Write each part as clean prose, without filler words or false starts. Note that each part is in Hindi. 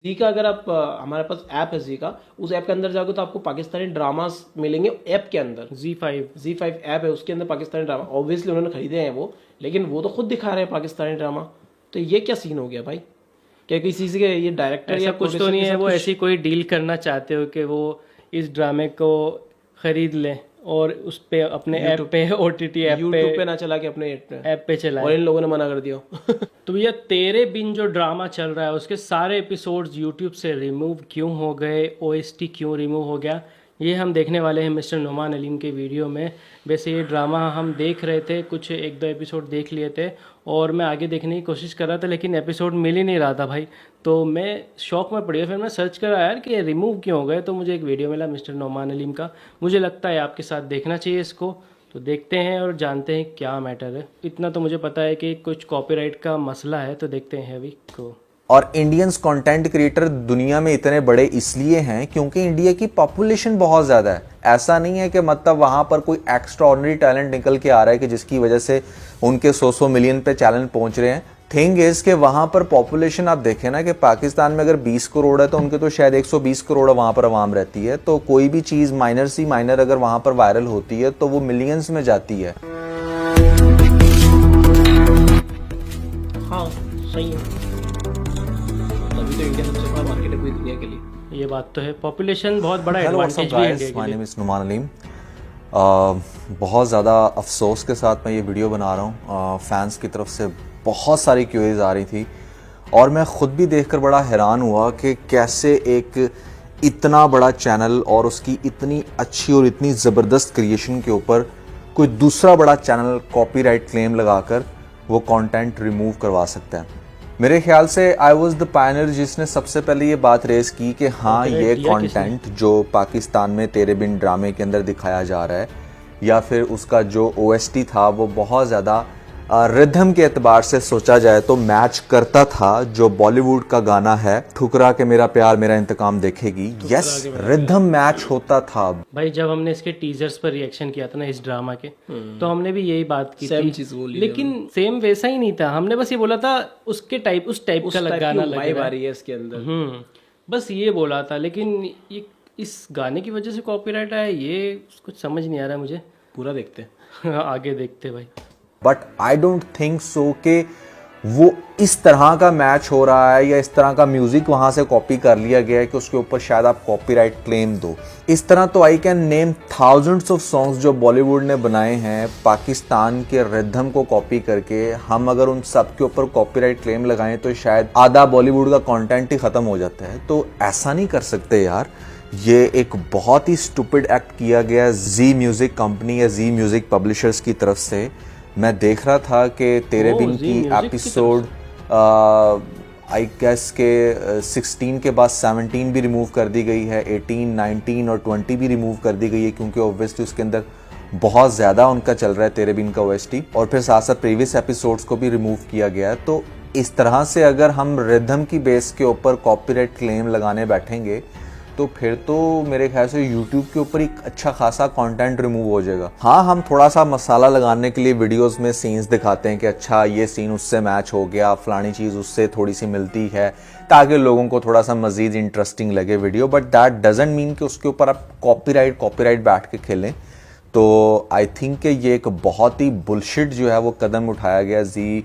जी का अगर आप हमारे पास ऐप है जी का, उस ऐप के अंदर जाओगे तो आपको पाकिस्तानी ड्रामास मिलेंगे ऐप के अंदर। जी फाइव ऐप है, उसके अंदर पाकिस्तानी ड्रामा ऑब्वियसली उन्होंने खरीदे हैं वो, लेकिन वो तो खुद दिखा रहे हैं पाकिस्तानी ड्रामा। तो ये क्या सीन हो गया भाई? क्या किसी से ये डायरेक्टर ऐसा या कुछ तो प्रोड्यूसर नहीं के है, साथ वो कुछ? ऐसी कोई डील करना चाहते हो कि वो इस ड्रामे को खरीद लें और उस पे अपने ऐप यूट्यूब पे ओटीटी यूट्यूब पे ना चला के अपने ऐप पे और चलाएं। इन लोगों ने मना कर दिया। तो भैया तेरे बिन जो ड्रामा चल रहा है उसके सारे एपिसोड्स यूट्यूब से रिमूव क्यों हो गए, ओएसटी क्यों रिमूव हो गया, ये हम देखने वाले हैं मिस्टर नुमान अलीम के वीडियो में। वैसे ये ड्रामा हम देख रहे थे, कुछ एक दो एपिसोड देख लिए थे और मैं आगे देखने की कोशिश कर रहा था, लेकिन एपिसोड मिल ही नहीं रहा था भाई। तो मैं शौक में पड़ गया, फिर मैं सर्च करा यार कि ये रिमूव क्यों हो गए, तो मुझे एक वीडियो मिला मिस्टर नुमान अलीम का। मुझे लगता है आपके साथ देखना चाहिए इसको, तो देखते हैं और जानते हैं क्या मैटर है। इतना तो मुझे पता है कि कुछ कॉपीराइट का मसला है, तो देखते हैं अभी को। और इंडियंस कंटेंट क्रिएटर दुनिया में इतने बड़े इसलिए हैं क्योंकि इंडिया की पॉपुलेशन बहुत ज़्यादा है। ऐसा नहीं है कि मतलब वहाँ पर कोई एक्स्ट्राऑर्डिनरी टैलेंट निकल के आ रहा है कि जिसकी वजह से उनके 100 मिलियन पे चैनल पहुँच रहे हैं। थिंग इज कि वहाँ पर पॉपुलेशन आप देखें ना कि पाकिस्तान में अगर 20 करोड़ है तो उनके तो शायद 120 करोड़ वहाँ पर आवाम रहती है। तो कोई भी चीज़ माइनर सी माइनर अगर वहाँ पर वायरल होती है तो वो मिलियंस में जाती है। हाँ सही है, तभी तो इंडिया सबसे बड़ा मार्केट है पूरी दुनिया के लिए। ये बात तो है, पॉपुलेशन बहुत बड़ा हेलो व्हाट्स अप एडवांटेज भी है गाइस, इंडिया माय के नेम लिए। इज़ नुमान अलीम। बहुत ज़्यादा अफसोस के साथ मैं ये वीडियो बना रहा हूँ। फैंस की तरफ से बहुत सारी क्वेरीज आ रही थी और मैं ख़ुद भी देखकर बड़ा हैरान हुआ कि कैसे एक इतना बड़ा चैनल और उसकी इतनी अच्छी और इतनी ज़बरदस्त क्रिएशन के ऊपर कोई दूसरा बड़ा चैनल कॉपीराइट क्लेम लगाकर वो कंटेंट रिमूव करवा सकता है। मेरे ख्याल से आई वॉज द पायनियर जिसने सबसे पहले ये बात रेस की कि हाँ, ये कंटेंट जो पाकिस्तान में तेरे बिन ड्रामे के अंदर दिखाया जा रहा है या फिर उसका जो ओएसटी था वो बहुत ज़्यादा रिदम के एतबार से सोचा जाए तो मैच करता था जो बॉलीवुड का गाना है ठुकरा के मेरा प्यार मेरा इंतकाम देखेगी। यस, रिदम मैच होता था। भाई जब हमने इसके टीजर्स पर रिएक्शन किया था ना इस ड्रामा के, तो हमने भी यही बात की सेम थी, चीज बोली लेकिन सेम वैसा ही नहीं था। हमने बस ये बोला था उसके टाइप उस टाइप का गाना लग वाइब रहा आ है। रही है इसके अंदर। बस ये बोला था, लेकिन ये इस गाने की वजह से कॉपीराइट आया, ये कुछ समझ नहीं आ रहा है मुझे। पूरा देखते हैं। आगे देखते हैं भाई। But I don't think so कि वो इस तरह का मैच हो रहा है या इस तरह का म्यूजिक वहां से कॉपी कर लिया गया है कि उसके ऊपर शायद आप कॉपीराइट क्लेम दो। इस तरह तो I can name thousands of songs जो बॉलीवुड ने बनाए हैं पाकिस्तान के रिदम को कॉपी करके। हम अगर उन सब के ऊपर कॉपीराइट क्लेम लगाएं तो शायद आधा बॉलीवुड का कंटेंट ही खत्म हो जाता है। तो ऐसा नहीं कर सकते यार, ये एक बहुत ही स्टूपिड एक्ट किया गया जी म्यूजिक कंपनी या जी म्यूजिक पब्लिशर्स की तरफ से। मैं देख रहा था कि तेरे बिन की एपिसोड आई गेस के 16 के बाद 17 भी रिमूव कर दी गई है, 18, 19 और 20 भी रिमूव कर दी गई है क्योंकि ऑब्वियसली उसके अंदर बहुत ज़्यादा उनका चल रहा है तेरे बिन का ओएसटी, और फिर साथ साथ प्रीवियस एपिसोड्स को भी रिमूव किया गया है। तो इस तरह से अगर हम रिदम की बेस के ऊपर कॉपीराइट क्लेम लगाने बैठेंगे तो फिर तो मेरे ख्याल से YouTube के ऊपर एक अच्छा खासा कंटेंट रिमूव हो जाएगा। हाँ, हम थोड़ा सा मसाला लगाने के लिए वीडियोस में सीन्स दिखाते हैं कि अच्छा ये सीन उससे मैच हो गया, फलानी चीज़ उससे थोड़ी सी मिलती है ताकि लोगों को थोड़ा सा मज़ीद इंटरेस्टिंग लगे video. But that doesn't mean कि उसके ऊपर आप कॉपीराइट बैठ के खेलें। तो आई थिंक कि ये एक बहुत ही बुलशिट जो है वो कदम उठाया गया जी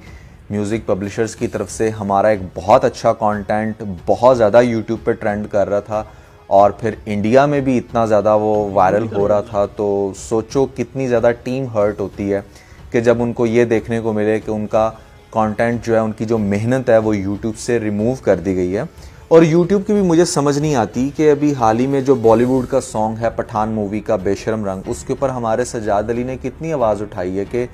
म्यूज़िक पब्लिशर्स की तरफ से। हमारा एक बहुत अच्छा कंटेंट बहुत ज़्यादा यूट्यूब पे ट्रेंड कर रहा था और फिर इंडिया में भी इतना ज़्यादा वो वायरल हो रहा था, तो सोचो कितनी ज़्यादा टीम हर्ट होती है कि जब उनको ये देखने को मिले कि उनका कंटेंट जो है, उनकी जो मेहनत है वो यूट्यूब से रिमूव कर दी गई है। और यूट्यूब की भी मुझे समझ नहीं आती कि अभी हाल ही में जो बॉलीवुड का सॉन्ग है पठान मूवी का बेशरम रंग, उसके ऊपर हमारे सज्जाद अली ने कितनी आवाज़ उठाई है कि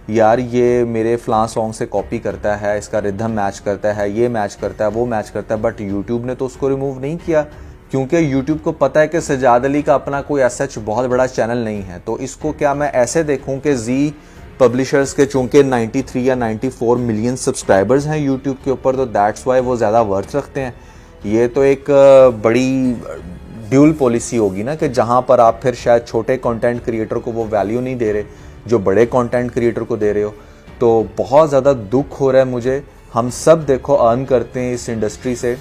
यार ये मेरे फ़लाँ सॉन्ग से कॉपी करता है, इसका रिदम मैच करता है, ये मैच करता है, वो मैच करता है। बट यूट्यूब ने तो उसको रिमूव नहीं किया क्योंकि यूट्यूब को पता है कि सज्जाद अली का अपना कोई ऐसा बहुत बड़ा चैनल नहीं है। तो इसको क्या मैं ऐसे देखूं कि जी पब्लिशर्स के चूंकि 93 या 94 मिलियन सब्सक्राइबर्स हैं यूट्यूब के ऊपर, तो दैट्स वाई वो ज़्यादा वर्थ रखते हैं। ये तो एक बड़ी ड्यूल पॉलिसी होगी ना कि जहां पर आप फिर शायद छोटे कंटेंट क्रिएटर को वो वैल्यू नहीं दे रहे जो बड़े कंटेंट क्रिएटर को दे रहे हो। तो बहुत ज़्यादा दुख हो रहा है मुझे। हम सब देखो अर्न करते हैं इस इंडस्ट्री से,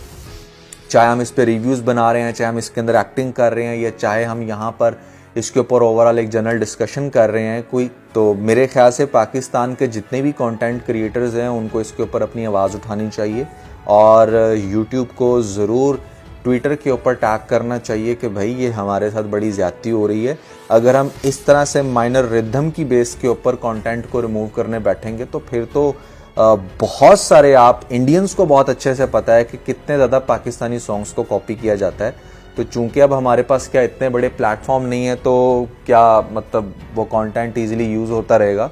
चाहे हम इस पे रिव्यूज़ बना रहे हैं, चाहे हम इसके अंदर एक्टिंग कर रहे हैं, या चाहे हम यहाँ पर इसके ऊपर ओवरऑल एक जनरल डिस्कशन कर रहे हैं कोई, तो मेरे ख्याल से पाकिस्तान के जितने भी कंटेंट क्रिएटर्स हैं उनको इसके ऊपर अपनी आवाज़ उठानी चाहिए और यूट्यूब को ज़रूर ट्विटर के ऊपर टैग करना चाहिए कि भाई ये हमारे साथ बड़ी ज़्यादती हो रही है। अगर हम इस तरह से माइनर रिदम की बेस के ऊपर कंटेंट को रिमूव करने बैठेंगे तो फिर तो बहुत सारे, आप इंडियंस को बहुत अच्छे से पता है कि कितने ज़्यादा पाकिस्तानी सॉन्ग्स को कॉपी किया जाता है। तो चूंकि अब हमारे पास क्या इतने बड़े प्लेटफॉर्म नहीं है तो क्या मतलब वो कंटेंट इजीली यूज़ होता रहेगा।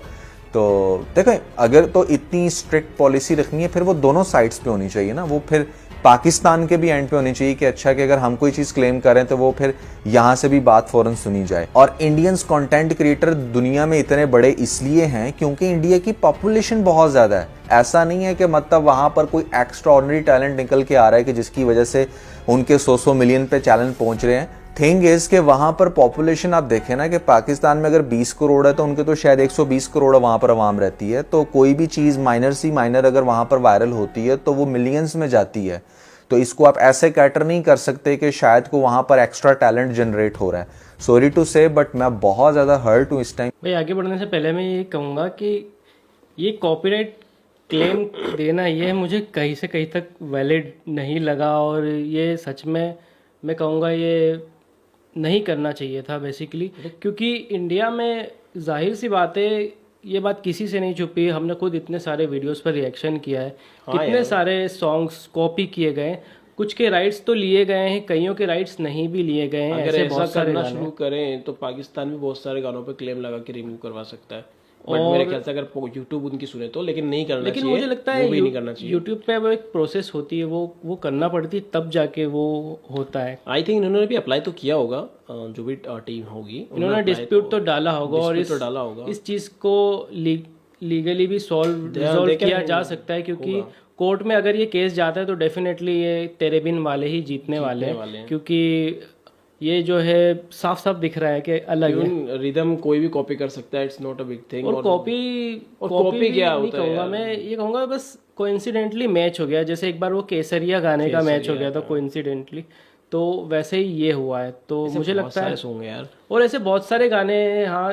तो देखें, अगर तो इतनी स्ट्रिक्ट पॉलिसी रखनी है फिर वो दोनों साइड्स पे होनी चाहिए ना, वो फिर पाकिस्तान के भी एंड पे होनी चाहिए कि अच्छा कि अगर हम कोई चीज़ क्लेम कर रहे हैं तो वो फिर यहाँ से भी बात फ़ौरन सुनी जाए। और इंडियंस कंटेंट क्रिएटर दुनिया में इतने बड़े इसलिए हैं क्योंकि इंडिया की पॉपुलेशन बहुत ज़्यादा है। ऐसा नहीं है कि मतलब वहाँ पर कोई एक्स्ट्रा ऑर्डिनरी टैलेंट निकल के आ रहा है कि जिसकी वजह से उनके 100 मिलियन पे चैनल पहुँच रहे हैं। थिंग इज के वहाँ पर पॉपुलेशन आप देखें ना कि पाकिस्तान में अगर 20 करोड़ है तो उनके तो शायद 120 करोड़ वहाँ पर आवाम रहती है। तो कोई भी चीज़ माइनर सी माइनर अगर वहाँ पर वायरल होती है तो वो मिलियंस में जाती है। तो इसको आप ऐसे कैटर नहीं कर सकते कि शायद को वहाँ पर एक्स्ट्रा टैलेंट जनरेट हो रहा है। सॉरी टू से, बट मैं बहुत ज़्यादा हर्ट हूँ इस टाइम। भाई आगे बढ़ने से पहले मैं ये कहूँगा कि ये कॉपीराइट क्लेम देना ये मुझे कहीं से कहीं तक वैलिड नहीं लगा और ये सच में मैं कहूँगा ये नहीं करना चाहिए था बेसिकली, क्योंकि इंडिया में जाहिर सी बात है ये बात किसी से नहीं छुपी। हमने खुद इतने सारे वीडियोस पर रिएक्शन किया है, कितने सारे सॉन्ग्स कॉपी किए गए, कुछ के राइट्स तो लिए गए हैं, कईयों के राइट्स नहीं भी लिए गए हैं। अगर ऐसा करना शुरू करें तो पाकिस्तान भी बहुत सारे गानों पे क्लेम लगा के रिमूव करवा सकता है। बट मेरे ख्याल से अगर यूट्यूब उनकी सुने तो, लेकिन नहीं करना चाहिए। मुझे लगता है वो भी नहीं करना चाहिए। यूट्यूब पे वो एक प्रोसेस होती है, वो करना पड़ती है तब जाके वो होता है। आई थिंक इन्होंने भी अप्लाई तो किया होगा, जो भी टीम होगी इन्होंने डिस्प्यूट तो डाला होगा और इस चीज को लीगली भी रिजॉल्व किया जा सकता है, क्योंकि कोर्ट में अगर ये केस जाता है तो डेफिनेटली ये तेरे बिन वाले ही जीतने वाले हैं, क्योंकि ये जो है साफ साफ दिख रहा है कि अलग है। रिदम कोई भी कॉपी कर सकता है, it's not a big thing. और कॉपी क्या होता है कहूँगा मैं, ये कहूँगा बस कोइंसिडेंटली मैच हो गया। जैसे एक बार वो केसरिया गाने का मैच हो गया था कोइंसिडेंटली, तो वैसे ही ये हुआ है। तो मुझे लगता है यार, और ऐसे बहुत सारे गाने हाँ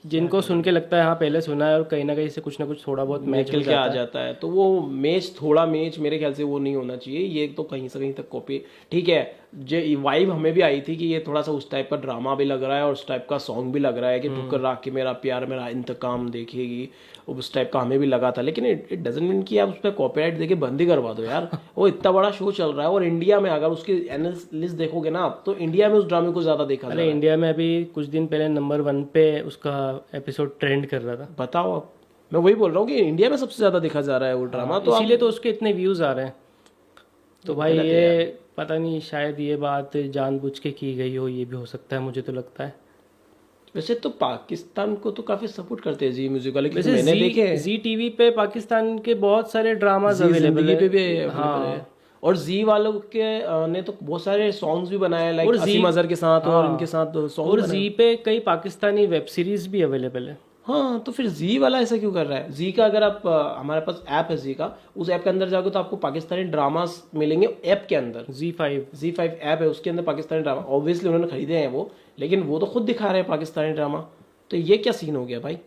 जिनको सुन के लगता है हाँ पहले सुना है और कहीं ना कहीं से कुछ ना कुछ थोड़ा बहुत मैच निकल के आ जाता है। तो वो थोड़ा मैच मेरे ख्याल से वो नहीं होना चाहिए। ये तो कहीं से कहीं तक कॉपी ठीक है। जो वाइब हमें भी आई थी कि ये थोड़ा सा उस टाइप का ड्रामा भी लग रहा है और उस टाइप का सॉन्ग भी लग रहा है कि ठुकर राख के मेरा प्यार मेरा इंतकाम देखेगी, उस टाइप का हमें भी लगा था। लेकिन इट डजंट मीन कि आप उस पर कॉपीराइट देके बंद ही करवा दो यार। वो इतना बड़ा शो चल रहा है और इंडिया में अगर उसकी एनालिस्ट देखोगे ना आप, तो इंडिया में उस ड्रामे को ज्यादा देखा अरे इंडिया में अभी कुछ दिन पहले नंबर 1 पे उसका एपिसोड ट्रेंड कर रहा था। बताओ आप, मैं वही बोल रहा हूँ कि इंडिया में सबसे ज्यादा देखा जा रहा है वो ड्रामा। तो इसीलिए तो उसके इतने व्यूज आ रहे हैं। तो भाई ये पता नहीं, शायद ये बात जानबूझ के की गई हो, ये भी हो सकता है, मुझे तो लगता है। वैसे तो पाकिस्तान को तो काफी सपोर्ट करते हैं जी म्यूजिक वाले, वैसे मैंने देखे जी टीवी पे पाकिस्तान के बहुत सारे ड्रामाज अवेलेबल है। हाँ, और जी वालों के ने तो बहुत सारे सॉन्ग्स भी बनाए, लाइक असीम अजहर के साथ और इनके साथ सॉन्ग। और जी पे कई पाकिस्तानी वेब सीरीज भी अवेलेबल है। हाँ, तो फिर जी वाला ऐसा क्यों कर रहा है? जी का अगर आप हमारे पास ऐप है जी का, उस ऐप के अंदर जाओगे तो आपको पाकिस्तानी ड्रामास मिलेंगे ऐप के अंदर। Z5 ऐप है, उसके अंदर पाकिस्तानी ड्रामा ऑब्वियसली उन्होंने खरीदे हैं वो, लेकिन वो तो खुद दिखा रहे हैं पाकिस्तानी ड्रामा। तो ये क्या सीन हो गया भाई?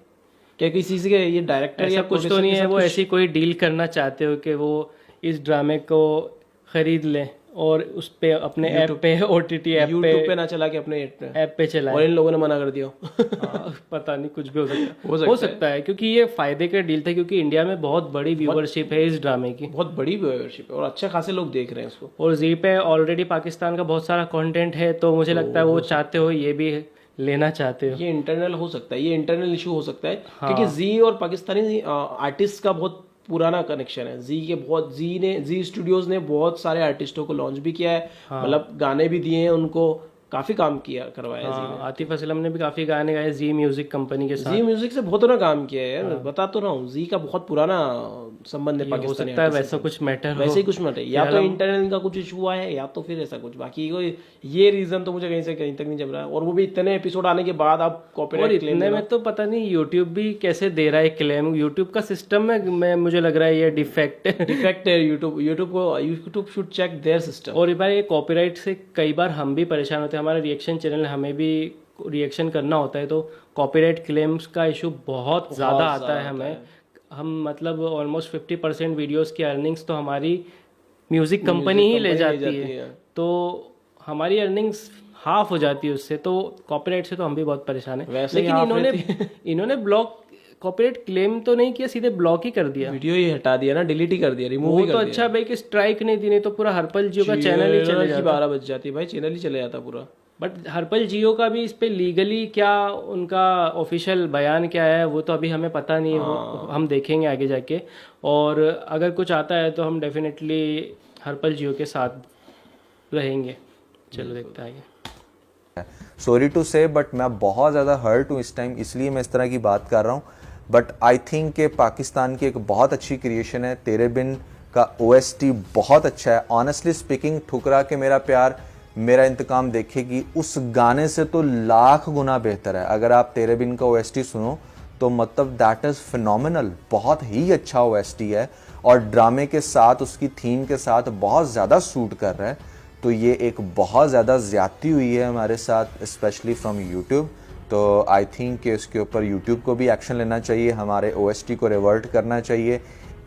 क्या किसी से ये डायरेक्टर या कुछ तो नहीं है, वो ऐसी कोई डील करना चाहते हो कि वो इस ड्रामे को खरीद लें और उस पे अपने ऐप पे ओटीटी ऐप पे यूट्यूब पे ना चला के अपने ऐप पे चलाए, और इन लोगों ने मना कर दिया। पता नहीं, कुछ भी हो सकता है क्योंकि ये फायदे का डील था, क्योंकि इंडिया में बहुत बड़ी व्यूअरशिप है इस ड्रामे की, बहुत बड़ी व्यूअरशिप है और अच्छे खासे लोग देख रहे हैं इसको। और जी पे ऑलरेडी पाकिस्तान का बहुत सारा कंटेंट है, तो मुझे लगता है वो चाहते हो ये भी लेना चाहते हो। ये इंटरनल हो सकता है, ये इंटरनल इशू हो सकता है, क्योंकि जी और पाकिस्तानी आर्टिस्ट का बहुत पुराना कनेक्शन है। जी स्टूडियोज ने बहुत सारे आर्टिस्टों को लॉन्च भी किया है, मतलब गाने भी दिए हैं उनको, काफी काम किया करवाया जी हाँ, आतिफ असलम ने भी काफी गाने गाए जी म्यूजिक कंपनी के साथ। जी म्यूजिक से बहुत काम किया है यार, बता तो रहा हूँ, जी का बहुत पुराना संबंध है हो पाकिस्तानी सकता है artist वैसा से। कुछ मैटर वैसे हो। ही कुछ मत है, या तो इंटरनल का कुछ इशू हुआ है या तो फिर ऐसा कुछ, बाकी कोई ये रीजन तो मुझे कहीं से कहीं तक नहीं जम रहा है। और वो भी इतने एपिसोड आने के बाद आप और कॉपीराइट क्लेम इतने में तो पता नहीं यूट्यूब भी कैसे दे रहा है क्लेम। यूट्यूब का सिस्टम में मुझे लग रहा है ये डिफेक्ट है। डिफेक्ट है YouTube should check their system. और बार ये कॉपीराइट से कई बार हम भी परेशान होते हैं, हमारा रिएक्शन चैनल हमें भी रिएक्शन करना होता है, तो कॉपीराइट क्लेम्स का इशू बहुत ज़्यादा आता है हमें। हम मतलब ऑलमोस्ट 50% वीडियोस की अर्निंग्स तो हमारी म्यूज़िक कंपनी ही ले जाती है, तो हमारी अर्निंग्स हाफ हो जाती है उससे। तो कॉपीराइट से तो हम भी बहुत परेशान हैं। वैसे ही लेकिन half इन्होंने ब्लॉक कॉपीराइट क्लेम तो नहीं किया, सीधे ब्लॉक ही कर दिया। वीडियो ही हटा दिया ना, डिलीट ही कर दिया, रिमूव वो ही तो कर अच्छा भाई कि स्ट्राइक नहीं दी, नहीं तो पूरा हरपल जियो का चैनल ही चले जाता। 12 बज जाती भाई, चैनल ही चले जाता पूरा। बट हरपल जियो का भी इस पे लीगली क्या उनका ऑफिशियल बयान क्या है वो तो अभी हमें पता नहीं है, वो हम देखेंगे आगे जाके। और अगर कुछ आता है तो हम डेफिनेटली हरपल जियो के साथ रहेंगे। चलो देखते हैं आगे। सॉरी टू से बट मैं बहुत ज़्यादा हर्ट हूँ इस टाइम, इसलिए मैं इस तरह की बात कर रहा हूँ। बट आई थिंक कि पाकिस्तान की एक बहुत अच्छी क्रिएशन है, तेरे बिन का OST बहुत अच्छा है। ऑनेस्टली स्पीकिंग, ठुकरा के मेरा प्यार मेरा इंतकाम देखेगी उस गाने से तो लाख गुना बेहतर है। अगर आप तेरे बिन का OST सुनो तो मतलब दैट इज़ फिनोमिनल, बहुत ही अच्छा OST है और ड्रामे के साथ उसकी थीम के साथ बहुत ज़्यादा सूट कर रहा है। तो ये एक बहुत ज़्यादा ज़्यादती हुई है हमारे साथ, स्पेशली फ्रॉम यूट्यूब। तो आई थिंक कि इसके ऊपर यूट्यूब को भी एक्शन लेना चाहिए, हमारे OST को रिवर्ट करना चाहिए।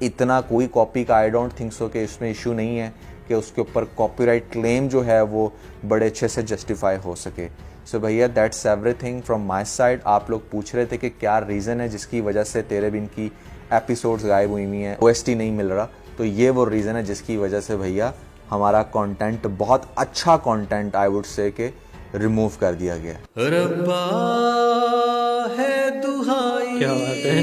इतना कोई कॉपी का आई डोंट थिंक सो कि इसमें इशू नहीं है कि उसके ऊपर कॉपीराइट क्लेम जो है वो बड़े अच्छे से जस्टिफाई हो सके। सो भैया that's everything from my side. आप लोग पूछ रहे थे कि क्या रीज़न है जिसकी वजह से तेरे बिन की एपिसोड्स गायब हुई हुई हैं, OST नहीं मिल रहा। तो ये वो रीज़न है जिसकी वजह से भैया हमारा कंटेंट, बहुत अच्छा कंटेंट आई वुड से के रिमूव कर दिया गया। रब्बा है दुहाई, क्या बात है,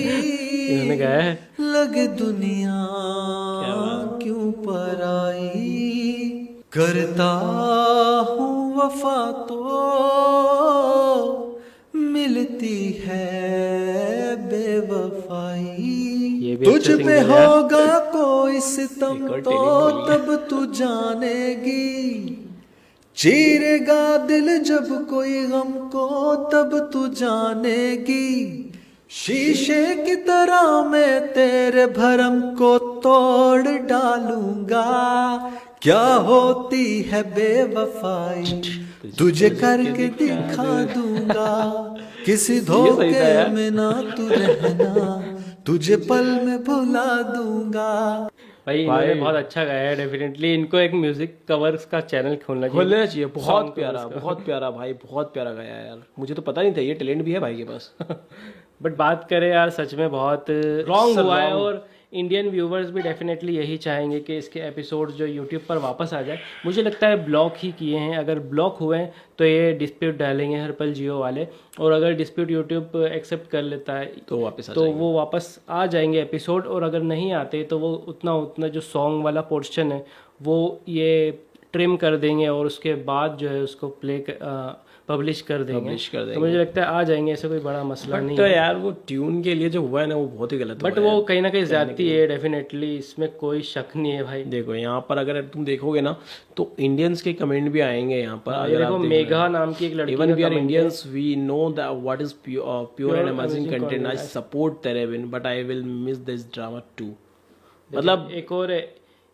इन्होंने गाया है। लगे दुनिया क्यों पराई, करता हूँ वफा तो मिलती है बेवफाई। ये भी तुझ अच्छा पे सिंगर है। होगा कोई सितम तो तब तू जानेगी, चीरेगा दिल जब कोई गम को तब तू जानेगी। शीशे की तरह मैं तेरे भरम को तोड़ डालूंगा, क्या होती है बेवफाई तुझे करके दिखा दूंगा। किसी धोखे में ना तू रहना, तुझे पल में भुला दूंगा। भाई इन्होंने बहुत अच्छा गाया है। डेफिनेटली इनको एक म्यूजिक कवर्स का चैनल खोलना चाहिए। बहुत प्यारा भाई, बहुत प्यारा गाया यार। मुझे तो पता नहीं था ये टैलेंट भी है भाई के पास। बट बात करें यार, सच में बहुत रॉन्ग हुआ है। और इंडियन व्यूवर्स भी डेफिनेटली यही चाहेंगे कि इसके एपिसोड जो यूट्यूब पर वापस आ जाए। मुझे लगता है ब्लॉक ही किए हैं, अगर ब्लॉक हुए हैं तो ये डिस्प्यूट डालेंगे हरपल जियो वाले, और अगर डिस्प्यूट यूट्यूब एक्सेप्ट कर लेता है तो वापस वो वापस आ जाएंगे एपिसोड। और अगर नहीं आते तो वो उतना जो सॉन्ग वाला पोर्शन है वो ये ट्रिम कर देंगे और उसके बाद जो है उसको पब्लिश कर देंगे। तो मुझे लगता है आ जाएंगे, ऐसे कोई बड़ा मसला नहीं तो है। यार वो ट्यून के लिए जो हुआ है ना वो बहुत ही गलत बट वो कहीं ना कहीं ज्यादती है डेफिनेटली, इसमें कोई शक नहीं है भाई। देखो यहाँ पर अगर तुम देखोगे ना तो इंडियंस के कमेंट भी आएंगे यहाँ पर। ये देखो मेघा नाम की एक लड़की, even we are Indians, we know that what is pure and amazing content. I support Tere Bin but I will miss this drama too. मतलब एक और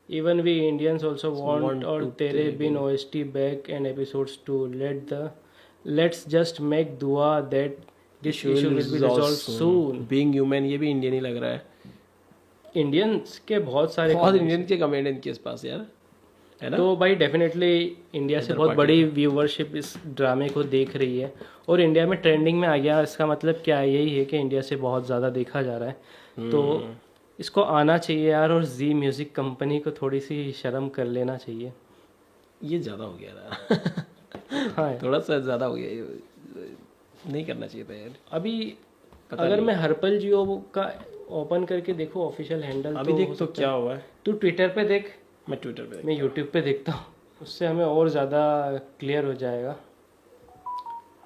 even we Indians also want और Tere Bin OST back and episodes too let's just make दुआ that this issue will be resolved soon. Being human, ये भी इंडियन ही लग रहा है। इंडियंस के बहुत इंडियन के कमेंट इनके पास यार, है ना। तो भाई डेफिनेटली इंडिया से बहुत बड़ी व्यूवरशिप इस ड्रामे को देख रही है और इंडिया में ट्रेंडिंग में आ गया। इसका मतलब क्या है, यही है कि इंडिया से बहुत ज़्यादा देखा जा रहा है। तो इसको आना चाहिए यार, और जी म्यूज़िक कंपनी को थोड़ी सी शर्म कर लेना चाहिए। ये ज़्यादा हो गया था। हाँ थोड़ा सा ज़्यादा हो गया, ये नहीं करना चाहिए था यार। अभी अगर मैं हरपल जियो का ओपन करके देखो ऑफिशियल हैंडल, अभी देख तो क्या हुआ है। तू ट्विटर पे देख, मैं ट्विटर पे, मैं यूट्यूब पे देखता हूँ, उससे हमें और ज़्यादा क्लियर हो जाएगा।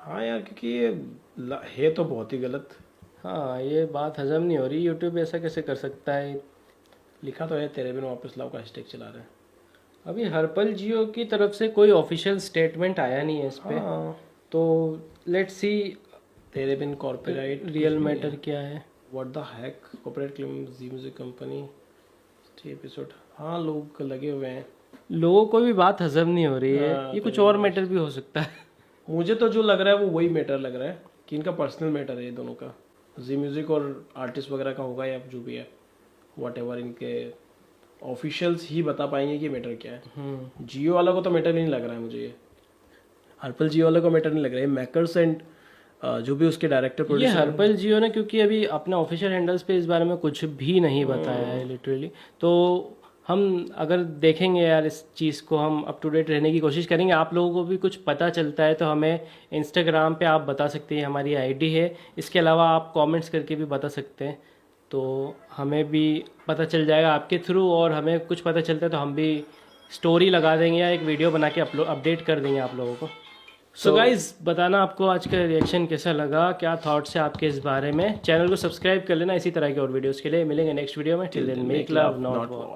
हाँ यार, क्योंकि ये है तो बहुत ही गलत। हाँ, ये बात हजम नहीं हो रही, यूट्यूब ऐसा कैसे कर सकता है। लिखा तो है तेरे बिन वापस लाओ का हैशटैग चला रहे हैं। अभी हर्पल जियो की तरफ से कोई ऑफिशियल स्टेटमेंट आया नहीं है इस पे, हाँ, तो लेट्स सी तेरे बिन कॉर्पोरेट रियल मैटर क्या है। What the heck, corporate claim Zee music company 3 episode. हाँ, लोग लगे हुए हैं। लोगों को भी बात हजम नहीं हो रही है, हाँ, ये कुछ और मैटर भी हो सकता है। मुझे तो जो लग रहा है वो वही मैटर लग रहा है कि इनका पर्सनल मैटर है ये दोनों का। जी म्यूजिक और आर्टिस्ट वगैरह का होगा या जो भी है, व्हाटएवर, इनके ऑफिशियल्स ही बता पाएंगे कि मैटर क्या है। जियो वाला को तो मैटर नहीं लग रहा है मुझे ये। हर्पल जियो वाले को मैटर नहीं लग रहा है। मैकर्स एंड जो भी उसके डायरेक्टर ये प्रोड्यूसर हर्पल जियो ने क्योंकि अभी अपने ऑफिशियल हैंडल्स पे इस बारे में कुछ भी नहीं बताया है लिटरली, तो हम अगर देखेंगे यार इस चीज़ को, हम अप टू डेट रहने की कोशिश करेंगे। आप लोगों को भी कुछ पता चलता है तो हमें इंस्टाग्राम पे आप बता सकते हैं, हमारी आईडी है। इसके अलावा आप कमेंट्स करके भी बता सकते हैं, तो हमें भी पता चल जाएगा आपके थ्रू, और हमें कुछ पता चलता है तो हम भी स्टोरी लगा देंगे या एक वीडियो बना के अपडेट कर देंगे आप लोगों को। सो गाइज, बताना आपको आज का रिएक्शन कैसा लगा, क्या थॉट्स है आपके इस बारे में। चैनल को सब्सक्राइब कर लेना इसी तरह के और वीडियोस के लिए। मिलेंगे नेक्स्ट वीडियो में। Till then make love not war.